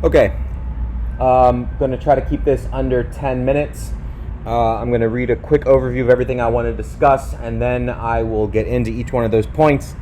Okay, going to try to keep this under 10 minutes. I'm going to read a quick overview of everything I want to discuss, and then I will get into each one of those points,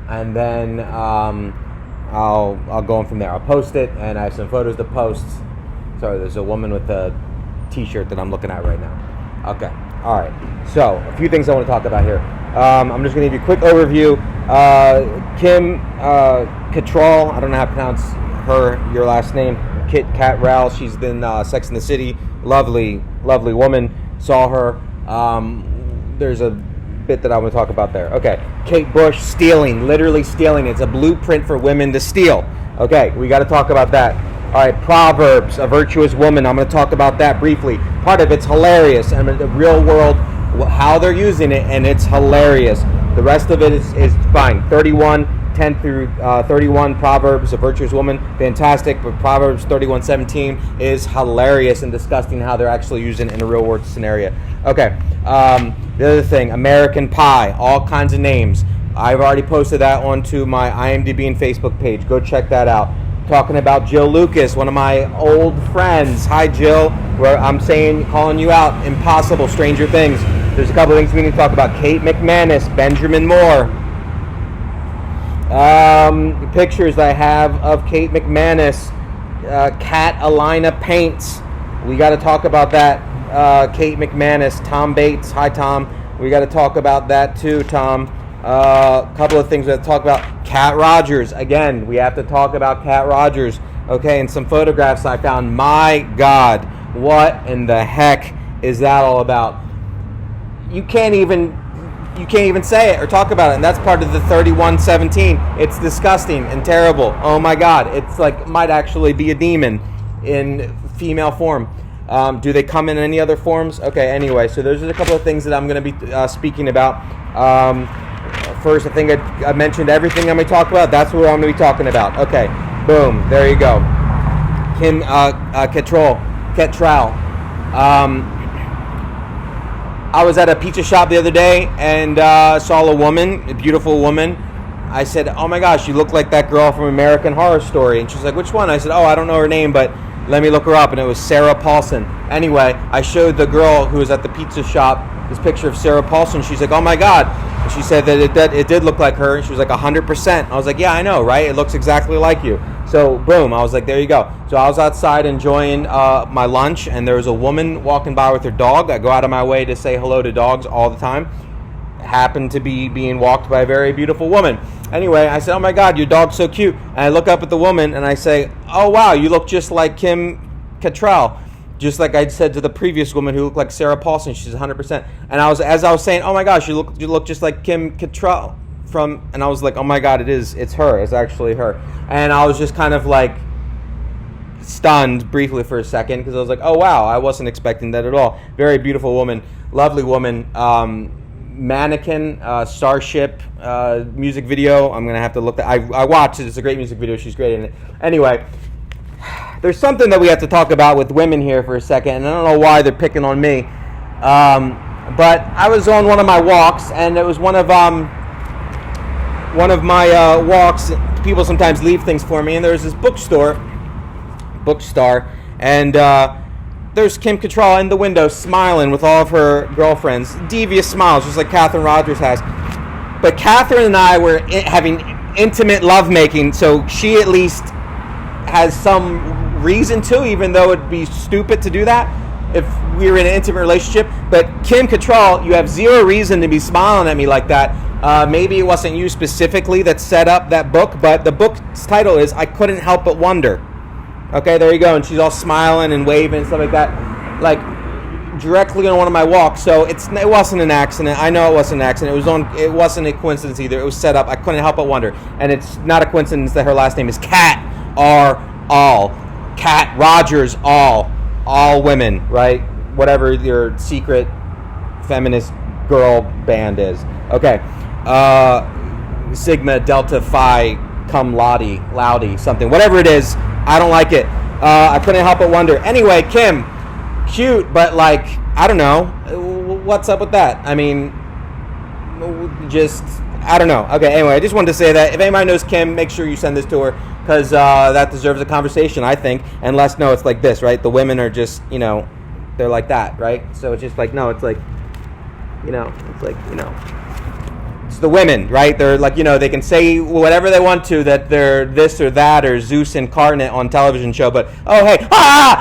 and then I'll go on from there. I'll post it, and I have some photos to post. Sorry, there's a woman with a t-shirt that I'm looking at right now. Okay, all right. So, a few things I want to talk about here. I'm just going to give you a quick overview. Kim Cattrall, I don't know how to pronounce your last name. Kit Cattrall, she's in Sex and the City. Lovely woman. Saw her. There's a bit that I want to talk about there. Okay, Kate Bush stealing, literally stealing. It's a blueprint for women to steal. Okay, we got to talk about that. All right, Proverbs, a virtuous woman. I'm going to talk about that briefly. Part of it's hilarious, and the real world, how they're using it, and it's hilarious. The rest of it is fine. 10 through 31, Proverbs, a virtuous woman, fantastic. But Proverbs 31:17 is hilarious and disgusting how they're actually using it in a real world scenario. Okay, the other thing, American Pie, all kinds of names. I've already posted that onto my IMDb and Facebook page. Go check that out. Talking about Jill Lucas, one of my old friends. Hi, Jill. Where I'm calling you out. Impossible, Stranger Things. There's a couple of things we need to talk about. Kate McManus, Benjamin Moore. Pictures I have of Kate McManus, Kat Alina Paints. We got to talk about that. Kate McManus, Tom Bates. Hi, Tom. We got to talk about that too, Tom. Couple of things we have to talk about. Kat Rogers. Again, we have to talk about Kat Rogers. Okay, and some photographs I found. My God, what in the heck is that all about? You can't even say it or talk about it, and that's part of the 31:17. It's disgusting and terrible. Oh my God, it's like might actually be a demon in female form. Do they come in any other forms? Okay, anyway, so those are a couple of things that I'm going to be speaking about. First, I think I mentioned everything I'm going to talk about. That's what I'm going to be talking about. Okay, boom, there you go. Kim Cattrall. I was at a pizza shop the other day and saw a beautiful woman. I said, oh my gosh, you look like that girl from American Horror Story. And she's like, which one? I said, I don't know her name, but let me look her up. And it was Sarah Paulson. Anyway, I showed the girl who was at the pizza shop this picture of Sarah Paulson. She's like, oh my God. And she said that it did look like her. And she was like, 100%. I was like, yeah, I know, right? It looks exactly like you. So, boom, I was like, there you go. So I was outside enjoying my lunch, and there was a woman walking by with her dog. I go out of my way to say hello to dogs all the time. Happened to be being walked by a very beautiful woman. Anyway, I said, oh my God, your dog's so cute. And I look up at the woman, and I say, oh wow, you look just like Kim Cattrall. Just like I said to the previous woman who looked like Sarah Paulson. She's 100%. And as I was saying, oh my gosh, you look just like Kim Cattrall. And I was like, oh my God, it's her. It's actually her. And I was just kind of like stunned briefly for a second because I was like, oh wow, I wasn't expecting that at all. Very beautiful woman, lovely woman, mannequin, Starship music video. I'm gonna have to look at. I watched it. It's a great music video. She's great in it. Anyway, there's something that we have to talk about with women here for a second, and I don't know why they're picking on me. But I was on one of my walks, and it was one of my walks. People sometimes leave things for me, and there's this bookstore, and there's Kim Cattrall in the window smiling with all of her girlfriends. Devious smiles, just like Catherine Rogers has. But Catherine and I were having intimate lovemaking, so she at least has some reason to, even though it'd be stupid to do that if we were in an intimate relationship. But Kim Cattrall, you have zero reason to be smiling at me like that. Maybe it wasn't you specifically that set up that book, but the book's title is I Couldn't Help But Wonder. Okay, there you go. And she's all smiling and waving and stuff like that, like directly on one of my walks. So it wasn't an accident. I know it wasn't an accident. It wasn't a coincidence either. It was set up. I couldn't help but wonder. And it's not a coincidence that her last name is Kat Kat Rogers, all women, right? Whatever your secret feminist girl band is. Okay. Sigma Delta Phi Cum Laude something. Whatever it is, I don't like it. I couldn't help but wonder. Anyway, Kim, cute, but like, I don't know. What's up with that? I mean, I don't know. Okay, anyway, I just wanted to say that. If anybody knows Kim, make sure you send this to her. because that deserves a conversation, I think. And let's know it's like this, right? The women are just, they're like that, right? So it's just like, no, it's like, it's the women, right? They're like, they can say whatever they want to, that they're this or that or Zeus incarnate on television show, but oh hey,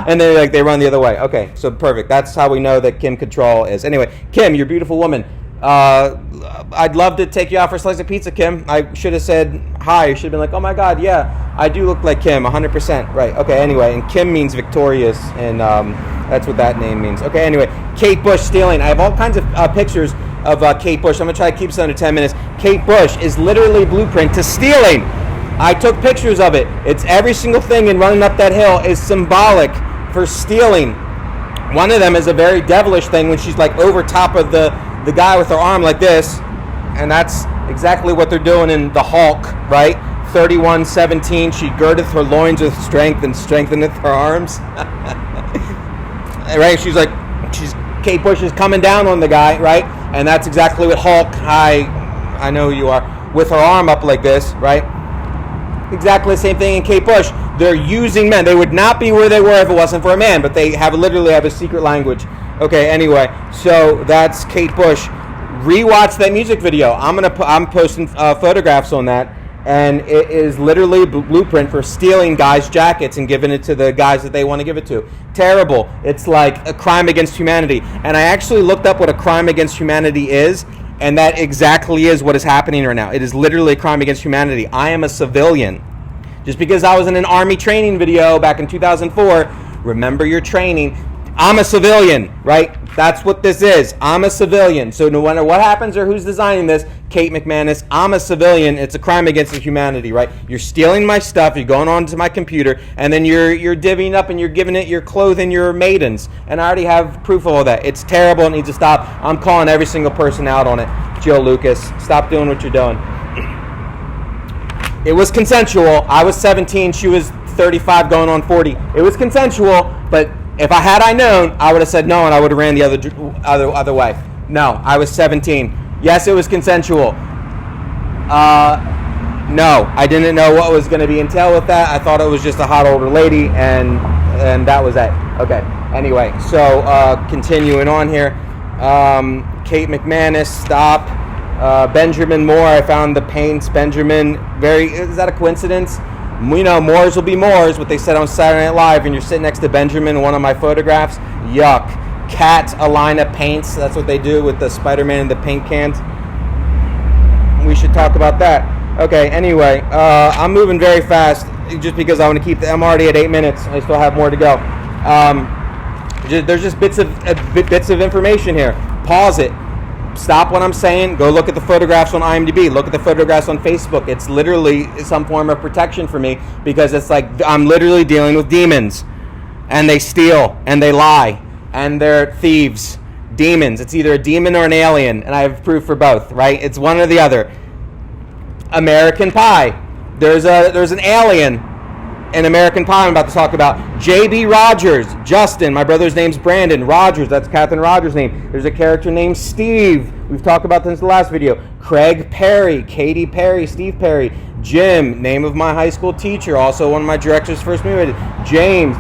and then they run the other way. Okay, so perfect. That's how we know that Kim Cattrall is. Anyway, Kim, you're a beautiful woman. I'd love to take you out for a slice of pizza, Kim. I should have said hi. You should have been like, oh my God, yeah, I do look like Kim, 100%. Right. Okay. Anyway, and Kim means victorious, and that's what that name means. Okay. Anyway, Kate Bush stealing. I have all kinds of pictures of Kate Bush. I'm gonna try to keep this under 10 minutes. Kate Bush is literally blueprint to stealing. I took pictures of it. It's every single thing in running up that hill is symbolic for stealing. One of them is a very devilish thing when she's like over top of the guy with her arm like this, and that's exactly what they're doing in the Hulk, right? 31:17, she girdeth her loins with strength and strengtheneth her arms. Right? Kate Bush is coming down on the guy, right? And that's exactly what Hulk, I know who you are, with her arm up like this, right? Exactly the same thing in Kate Bush. They're using men. They would not be where they were if it wasn't for a man, but they literally have a secret language. Okay, anyway, so that's Kate Bush. Rewatch that music video. I'm posting photographs on that, and it is literally blueprint for stealing guys' jackets and giving it to the guys that they want to give it to. Terrible. It's like a crime against humanity. And I actually looked up what a crime against humanity is, and that exactly is what is happening right now. It is literally a crime against humanity. I am a civilian. Just because I was in an Army training video back in 2004, remember your training. I'm a civilian, right? That's what this is. I'm a civilian. So no matter what happens or who's designing this, Kate McManus, I'm a civilian. It's a crime against humanity, right? You're stealing my stuff. You're going onto my computer, and then you're divvying up and you're giving it your clothing, your maidens. And I already have proof of all that. It's terrible. It needs to stop. I'm calling every single person out on it. Jill Lucas, stop doing what you're doing. It was consensual. I was 17. She was 35 going on 40. It was consensual, but if I known, I would have said no, and I would have ran the other way. No, I was 17. Yes, it was consensual. No, I didn't know what was going to be entailed with that. I thought it was just a hot older lady, and that was it. Okay. Anyway, so continuing on here, Kate McManus, stop. Benjamin Moore, I found the paints. Benjamin, is that a coincidence? We know Moors will be Moors, what they said on Saturday Night Live, and you're sitting next to Benjamin in one of my photographs. Yuck. Cat Alina paints, that's what they do with the Spider-Man and the paint cans. We should talk about that. Okay, anyway, I'm moving very fast just because I want to I'm already at 8 minutes. I still have more to go. There's just bits of information here. Pause it. Stop what I'm saying. Go look at the photographs on IMDb. Look at the photographs on Facebook. It's literally some form of protection for me because it's like I'm literally dealing with demons. And they steal and they lie. And they're thieves. Demons. It's either a demon or an alien. And I have proof for both, right? It's one or the other. American Pie. There's an alien in American Pie I'm about to talk about. J.B. Rogers, Justin, my brother's name's Brandon. Rogers, that's Catherine Rogers' name. There's a character named Steve. We've talked about this in the last video. Craig Perry, Katy Perry, Steve Perry. Jim, name of my high school teacher, also one of my director's first movie. James,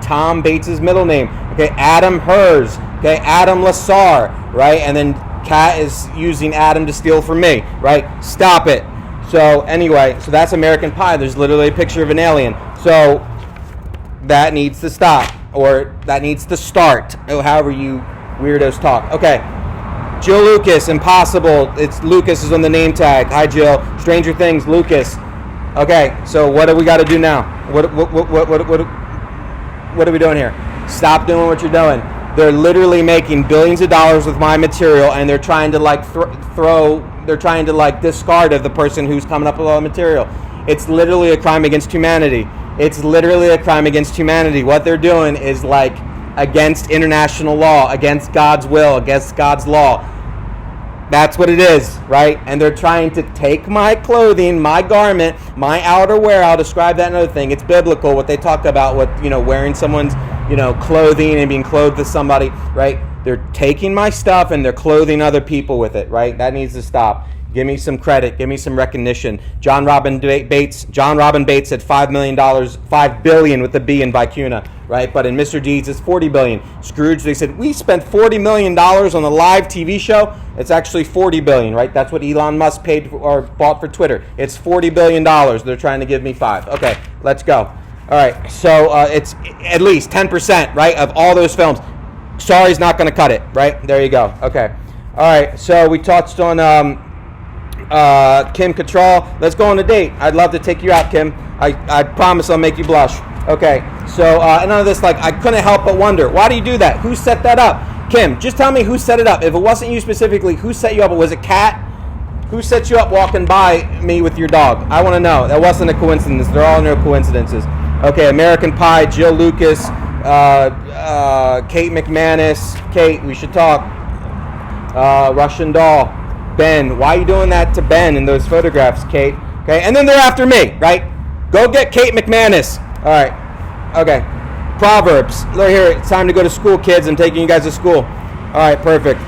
Tom Bates' middle name. Okay, Adam Hers. Okay, Adam Lassar, right? And then Kat is using Adam to steal from me, right? Stop it. So anyway, so that's American Pie. There's literally a picture of an alien. So that needs to stop, or that needs to start, however you weirdos talk. Okay, Jill Lucas, Impossible. It's Lucas is on the name tag. Hi Jill. Stranger Things, Lucas. Okay, so what do we got to do now? What are we doing here? Stop doing what you're doing. They're literally making billions of dollars with my material, and they're trying to like they're trying to like discard of the person who's coming up with all the material. It's literally a crime against humanity. It's literally a crime against humanity. What they're doing is like against international law, against God's will, against God's law. That's what it is, right? And they're trying to take my clothing, my garment, my outerwear. I'll describe that another thing. It's biblical what they talk about, what, wearing someone's, clothing and being clothed with somebody, right? They're taking my stuff and they're clothing other people with it, right? That needs to stop. Give me some credit. Give me some recognition. John Robin Bates said $5 million, $5 billion with the B in Vicuna, right? But in Mr. Deeds, it's $40 billion. Scrooge, they said, we spent $40 million on a live TV show. It's actually $40 billion, right? That's what Elon Musk paid for, or bought for Twitter. It's $40 billion. They're trying to give me 5. Okay, let's go. All right, so it's at least 10%, right, of all those films. Sorry's not going to cut it, right? There you go. Okay. All right, so we touched on Kim Cattrall. Let's go on a date. I'd love to take you out, Kim. I promise I'll make you blush. Okay, so and none of this, like, I couldn't help but wonder, why do you do that? Who set that up? Kim, just tell me who set it up. If it wasn't you specifically, who set you up? Was it Kat? Who set you up walking by me with your dog? I want to know. That wasn't a coincidence. They're all no coincidences. Okay, American Pie, Jill Lucas, Kate McManus. Kate, we should talk. Russian Doll. Ben, why are you doing that to Ben in those photographs, Kate? Okay, and then they're after me, right? Go get Kate McManus. All right. Okay. Proverbs. Look here. It's time to go to school, kids. I'm taking you guys to school. All right, perfect.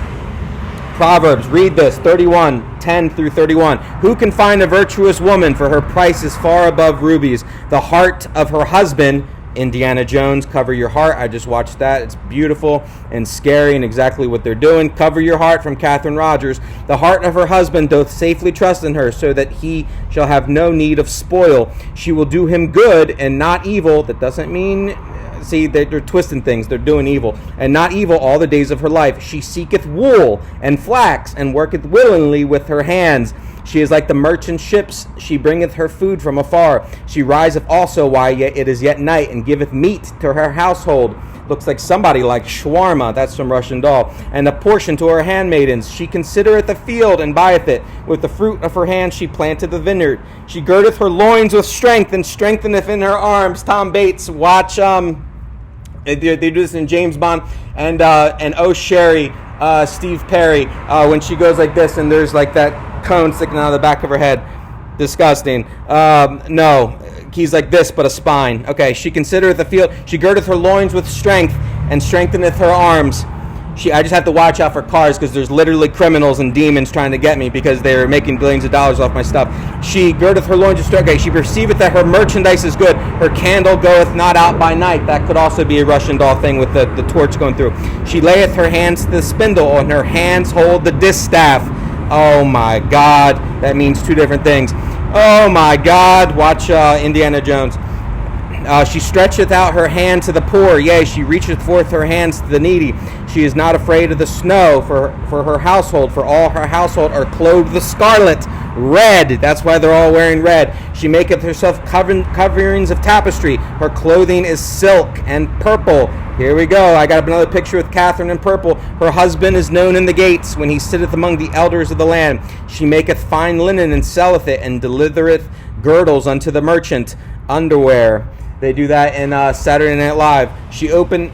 Proverbs. Read this. 31:10 through 31. Who can find a virtuous woman? For her price is far above rubies. The heart of her husband, Indiana Jones, Cover Your Heart. I just watched that. It's beautiful and scary and exactly what they're doing. Cover Your Heart from Catherine Rogers. The heart of her husband doth safely trust in her, so that he shall have no need of spoil. She will do him good and not evil. That doesn't mean, see, they're twisting things. They're doing evil. And not evil all the days of her life. She seeketh wool and flax, and worketh willingly with her hands. She is like the merchant ships. She bringeth her food from afar. She riseth also while yet it is yet night, and giveth meat to her household. Looks like somebody like shawarma. That's from Russian Doll. And a portion to her handmaidens. She considereth the field, and buyeth it. With the fruit of her hand she planteth the vineyard. She girdeth her loins with strength, and strengtheneth in her arms. Tom Bates, watch, they do this in James Bond. And Oh Sherry, Steve Perry, when she goes like this, and there's like that cone sticking out of the back of her head. Disgusting. No, he's like this, but a spine. Okay, she considereth the field. She girdeth her loins with strength, and strengtheneth her arms. I just have to watch out for cars, because there's literally criminals and demons trying to get me, because they're making billions of dollars off my stuff. She girdeth her loins with strength. Okay, she perceiveth that her merchandise is good. Her candle goeth not out by night. That could also be a Russian Doll thing with the torch going through. She layeth her hands to the spindle, and her hands hold the distaff. Oh my God, that means two different things. Oh my God, watch Indiana Jones. She stretcheth out her hand to the poor, yea, she reacheth forth her hands to the needy. She is not afraid of the snow for her household, for all her household are clothed with scarlet, red. That's why they're all wearing red. She maketh herself coverings of tapestry. Her clothing is silk and purple. Here we go. I got another picture with Catherine in purple. Her husband is known in the gates, when he sitteth among the elders of the land. She maketh fine linen and selleth it, and delivereth girdles unto the merchant. Underwear. They do that in Saturday Night Live. She opened...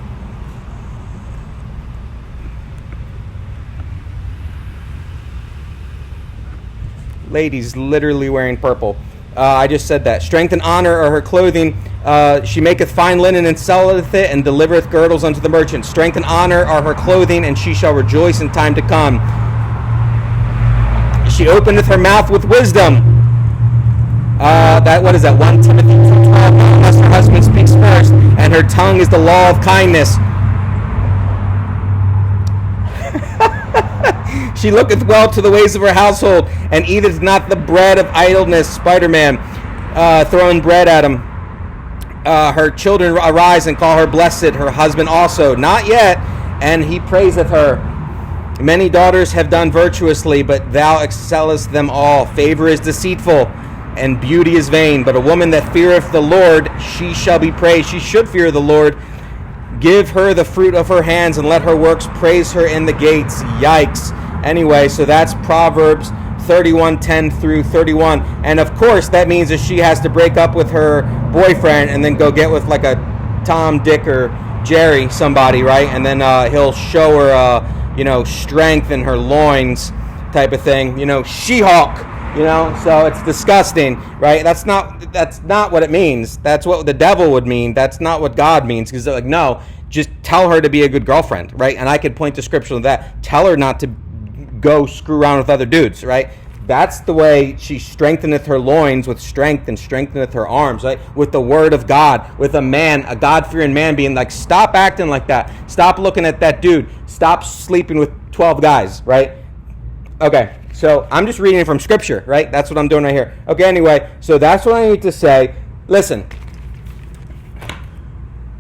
Ladies literally wearing purple. I just said that. Strength and honor are her clothing. She maketh fine linen and selleth it, and delivereth girdles unto the merchant. Strength and honor are her clothing, and she shall rejoice in time to come. She openeth her mouth with wisdom. What is that? 1 Timothy 2:12. Unless her husband speaks first, and her tongue is the law of kindness. She looketh well to the ways of her household, and eateth not the bread of idleness. Spider-Man, throwing bread at him. Her children arise and call her blessed, her husband also. Not yet, and he praiseth her. Many daughters have done virtuously, but thou excellest them all. Favor is deceitful, and beauty is vain. But a woman that feareth the Lord, she shall be praised. She should fear the Lord. Give her the fruit of her hands, and let her works praise her in the gates. Yikes. Anyway, so that's Proverbs 31:10 through 31. And of course, that means that she has to break up with her boyfriend and then go get with like a Tom, Dick, or Jerry, somebody, right? And then he'll show her, strength in her loins type of thing. She-Hulk, so it's disgusting, right? That's not what it means. That's what the devil would mean. That's not what God means, because they're like, no, just tell her to be a good girlfriend, right? And I could point to scripture to that. Tell her not to go screw around with other dudes, right? That's the way she strengtheneth her loins with strength and strengtheneth her arms, right? With the word of God, with a God-fearing man being like, stop acting like that. Stop looking at that dude. Stop sleeping with 12 guys, right? Okay, so I'm just reading it from Scripture, right? That's what I'm doing right here. Okay, anyway, so that's what I need to say. Listen.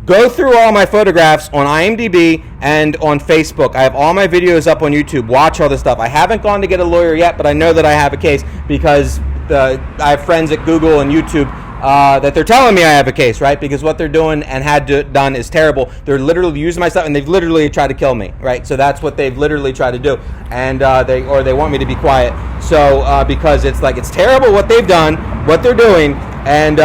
Go through all my photographs on IMDb and on Facebook. I have all my videos up on YouTube. Watch all this stuff. I haven't gone to get a lawyer yet, but I know that I have a case because I have friends at Google and YouTube that they're telling me I have a case, right? Because what they're doing and done is terrible. They're literally using my stuff, and they've literally tried to kill me, right? So that's what they've literally tried to do, and they want me to be quiet. So because it's terrible what they've done, what they're doing, and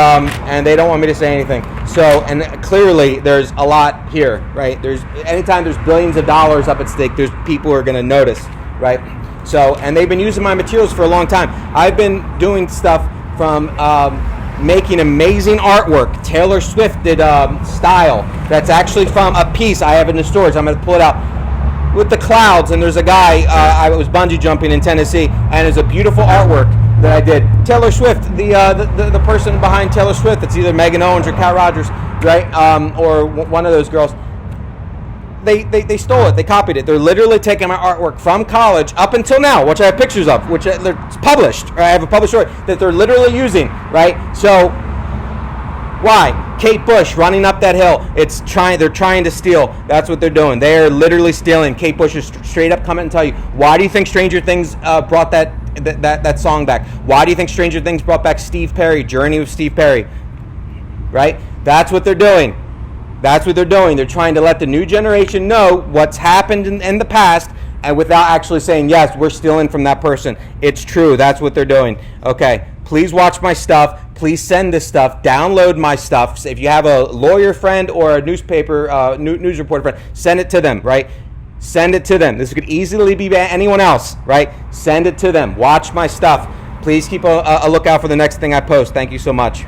they don't want me to say anything. So, and clearly there's a lot here, right? Anytime there's billions of dollars up at stake, there's people who are going to notice, right? So, and they've been using my materials for a long time. I've been doing stuff from making amazing artwork. Taylor Swift did Style. That's actually from a piece I have in the storage. I'm going to pull it out. With the clouds, and there's a guy, I was bungee jumping in Tennessee, and it's a beautiful artwork that I did. Taylor Swift, the person behind Taylor Swift, it's either Megan Owens or Kat Rogers, right? Or one of those girls. They stole it. They copied it. They're literally taking my artwork from college up until now, which I have pictures of, which it's published. Right? I have a published story that they're literally using, right? So why? Kate Bush running up that hill. They're trying to steal. That's what they're doing. They are literally stealing. Kate Bush is straight up coming and tell you, why do you think Stranger Things brought that song back? Why do you think Stranger Things brought back Steve Perry, Journey with Steve Perry? Right? That's what they're doing. That's what they're doing. They're trying to let the new generation know what's happened in the past, and without actually saying, yes, we're stealing from that person. It's true. That's what they're doing. Okay. Please watch my stuff. Please send this stuff. Download my stuff. If you have a lawyer friend or a newspaper, news reporter friend, send it to them, right? Send it to them. This could easily be anyone else, right? Send it to them. Watch my stuff. Please keep a lookout for the next thing I post. Thank you so much.